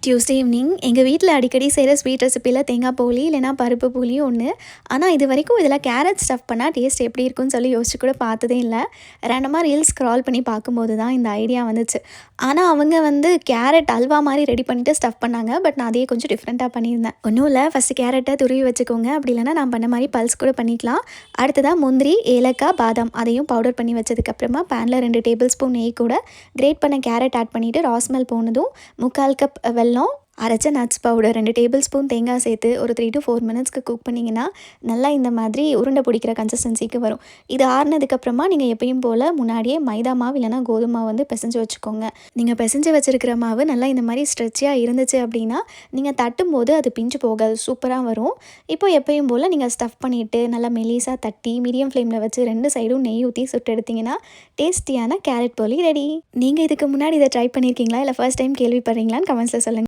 Tuesday evening எங்கள் வீட்டில் அடிக்கடி செய்கிற ஸ்வீட் ரெசிப்பியில் தேங்காய் போலி இல்லைனா பருப்பு போலியும் ஒன்று. ஆனால் இது வரைக்கும் இதில் கேரட் ஸ்டஃப் பண்ணால் டேஸ்ட் எப்படி இருக்குன்னு சொல்லி யோசிச்சு கூட பார்த்ததே இல்லை. ரேண்டமாக ரீல்ஸ் ஸ்க்ரால் பண்ணி பார்க்கும்போது தான் இந்த ஐடியா வந்துச்சு. ஆனால் அவங்க கேரட் அல்வா மாதிரி ரெடி பண்ணிவிட்டு ஸ்டஃப் பண்ணாங்க. பட் நான் அதையே கொஞ்சம் டிஃப்ரெண்ட்டாக பண்ணியிருந்தேன். ஒன்றும் இல்லை, ஃபஸ்ட்டு கேரட்டை துருவி வச்சுக்கோங்க. அப்படி இல்லைனா நான் பண்ண மாதிரி பல்ஸ் கூட பண்ணிக்கலாம். அடுத்ததாக முந்திரி, ஏலக்காய், பாதாம் அதையும் பவுடர் பண்ணி வச்சதுக்கப்புறமா பேனில் 2 டேபிள் ஸ்பூன் நெய் கூட கிரேட் பண்ண கேரட் ஆட் பண்ணிவிட்டு ராஸ்மெல் போனதும் 3/4 கப் வெல்லம், அரைச்ச நட்ஸ் பவுடர், 2 டேபிள் ஸ்பூன் தேங்காய் சேர்த்து ஒரு 3 to 4 மினிட்ஸ்க்கு குக் பண்ணிங்கன்னா நல்லா இந்த மாதிரி உருண்டை பிடிக்கிற கன்சிஸ்டன்சிக்கு வரும். இது ஆறுனதுக்கப்புறமா நீங்கள் எப்பயும் போல் முன்னாடியே மைதா மாவு இல்லைனா கோதுமை மாவு பிசைஞ்சு வச்சுக்கோங்க. நீங்கள் பிசைஞ்சு வச்சுருக்கிற மாவு நல்லா இந்த மாதிரி ஸ்ட்ரெச்சியாக இருந்துச்சு அப்படின்னா நீங்கள் தட்டும்போது அது பிஞ்சு போகாது, சூப்பராக வரும். இப்போ எப்பயும் போல் நீங்கள் ஸ்டஃப் பண்ணிவிட்டு நல்லா மெலிசாக தட்டி மீடியம் ஃப்ளேமில் வச்சு 2 சைடும் நெய் ஊற்றி சுட்டு எடுத்திங்கன்னா டேஸ்டியான கேரட் போலி ரெடி. நீங்கள் இதுக்கு முன்னாடி இதை ட்ரை பண்ணியிருக்கீங்களா இல்லை ஃபர்ஸ்ட் டைம் கேள்விப்படுறீங்களான்னு கமெண்ட்ஸில் சொல்லுங்கள்.